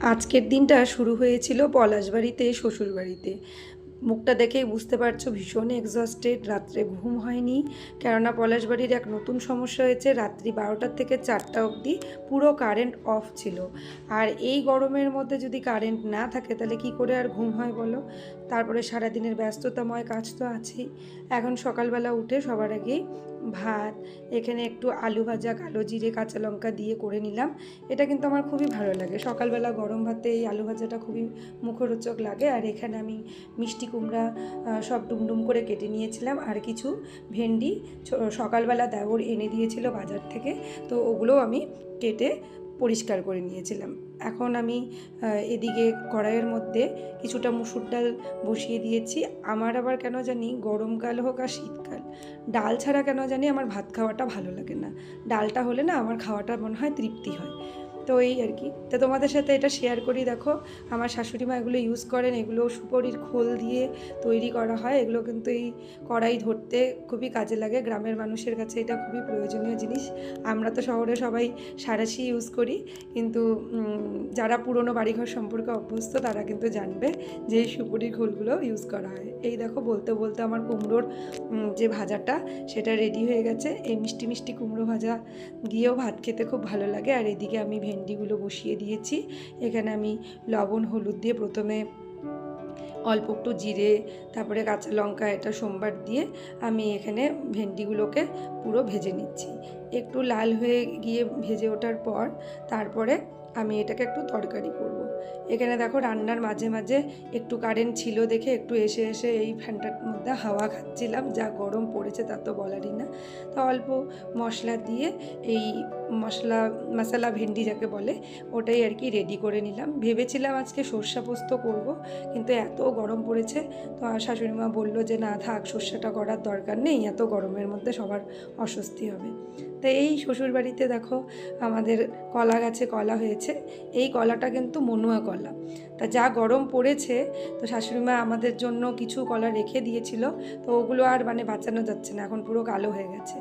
আজকের দিনটা শুরু হয়েছিল পলাশবাড়িতে, শ্বশুরবাড়িতে। মুখটা দেখেই বুঝতে পারছো ভীষণ এক্সস্টেড, রাত্রে ঘুম হয়নি। কেননা পলাশবাড়ির এক নতুন সমস্যা হয়েছে, রাত্রি 12টা থেকে 4টা অবধি পুরো কারেন্ট অফ ছিল। আর এই গরমের মধ্যে যদি কারেন্ট না থাকে তাহলে কি করে আর ঘুম হয় বলো। তারপরে সারাদিনের ব্যস্ততাময় কাজ তো আছেই। এখন সকালবেলা উঠে সবার আগেই ভাত, এখানে একটু আলু ভাজা কালো জিরে কাঁচা লঙ্কা দিয়ে করে নিলাম। এটা কিন্তু আমার খুবই ভালো লাগে, সকালবেলা গরম ভাতে এই আলু ভাজাটা খুবই মুখরোচক লাগে। আর এখানে আমি মিষ্টি কুমড়া সব ডুমডুম করে কেটে নিয়েছিলাম, আর কিছু ভেন্ডি সকালবেলা দেওর এনে দিয়েছিল বাজার থেকে, তো ওগুলোও আমি কেটে পরিষ্কার করে নিয়েছিলাম। এখন আমি এদিকে কড়াইয়ের মধ্যে কিছুটা মুসুর ডাল বসিয়ে দিয়েছি। আমার আবার কেন জানি গরমকাল হোক আর শীতকাল, ডাল ছাড়া কেন জানি আমার ভাত খাওয়াটা ভালো লাগে না। ডালটা হলে না আমার খাওয়াটা মনে হয় তৃপ্তি হয়। তো এই আর কি, তো তোমাদের সাথে এটা শেয়ার করি। দেখো আমার শাশুড়ি মা এগুলো ইউজ করেন, এগুলো সুপরির খোল দিয়ে তৈরি করা হয়। এগুলো কিন্তু এই কড়াই ধরতে খুবই কাজে লাগে, গ্রামের মানুষের কাছে এটা খুবই প্রয়োজনীয় জিনিস। আমরা তো শহরে সবাই সাঁড়াশি ইউজ করি, কিন্তু যারা পুরনো বাড়িঘর সম্পর্কে অভ্যস্ত তারা কিন্তু জানবে যে এই সুপুরির খোলগুলো ইউজ করা হয়। এই দেখো বলতে বলতে আমার কুমড়োর যে ভাজাটা সেটা রেডি হয়ে গেছে। এই মিষ্টি মিষ্টি কুমড়ো ভাজা দিয়েও ভাত খেতে খুব ভালো লাগে। আর এদিকে আমি ভেন্ডিগুলো বসিয়ে দিয়েছি। এখানে আমি লবণ হলুদ দিয়ে প্রথমে অল্প একটু জিরে, তারপরে কাঁচা লঙ্কা, এটা সোমবার দিয়ে আমি এখানে ভেন্ডিগুলোকে পুরো ভেজে নিচ্ছি। একটু লাল হয়ে গিয়ে ভেজে ওঠার পর তারপরে আমি এটাকে একটু তরকারি করব। এখানে দেখো রান্নার মাঝে মাঝে একটু কারেন্ট ছিল দেখে একটু এসে এসে এই ফ্যানটার মধ্যে হাওয়া খাচ্ছিলাম, যা গরম পড়েছে তা তো বলারই না। তো অল্প মশলা দিয়ে এই মশলা ভেন্ডি যাকে বলে ওটাই আর কি রেডি করে নিলাম। ভেবেছিলাম আজকে সর্ষে পোস্ত করব, কিন্তু এত গরম পড়েছে, তো শাশুড়ি মা বললো যে না থাক, সর্ষেটা করার দরকার নেই, এত গরমের মধ্যে সবার অস্বস্তি হবে। তো এই শ্বশুরবাড়িতে দেখো আমাদের কলা গাছে কলা হয়েছে। এই কলাটা কিন্তু মনুয়া কলা। তা যা গরম পড়েছে, তো শাশুড়ি মা আমাদের জন্য কিছু কলা রেখে দিয়েছিল, তো ওগুলো আর মানে বাঁচানো যাচ্ছে না, এখন পুরো কালো হয়ে গেছে।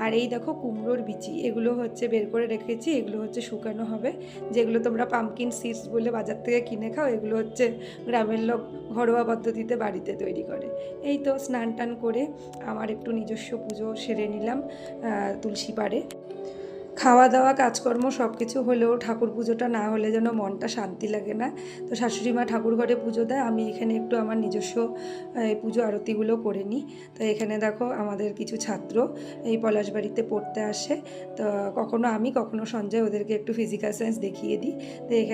আর এই দেখো কুমড়োর বিচি, এগুলো হচ্ছে বের করে রেখেছি, এগুলো হচ্ছে শুকানো হবে। যেগুলো তোমরা পাম্পকিন সিডস বলে বাজার থেকে কিনে খাও, এগুলো হচ্ছে গ্রামের লোক ঘরোয়া পদ্ধতিতে বাড়িতে তৈরি করে। এই তো স্নান টান করে আমার একটু নিজস্ব পুজো সেরে নিলাম তুলসী পাড়ে। খাওয়া দাওয়া কাজকর্ম সব কিছু হলেও ঠাকুর পুজোটা না হলে যেন মনটা শান্তি লাগে না। তো শাশুড়ি মা ঠাকুর ঘরে পুজো দেয়, আমি এখানে একটু আমার নিজস্ব পুজো আরতিগুলো করে নিই। তো এখানে দেখো আমাদের কিছু ছাত্র এই পলাশবাড়িতে পড়তে আসে, তো কখনো আমি কখনো সঞ্জয় ওদেরকে একটু ফিজিক্যাল সায়েন্স দেখিয়ে দিই। তো এখানে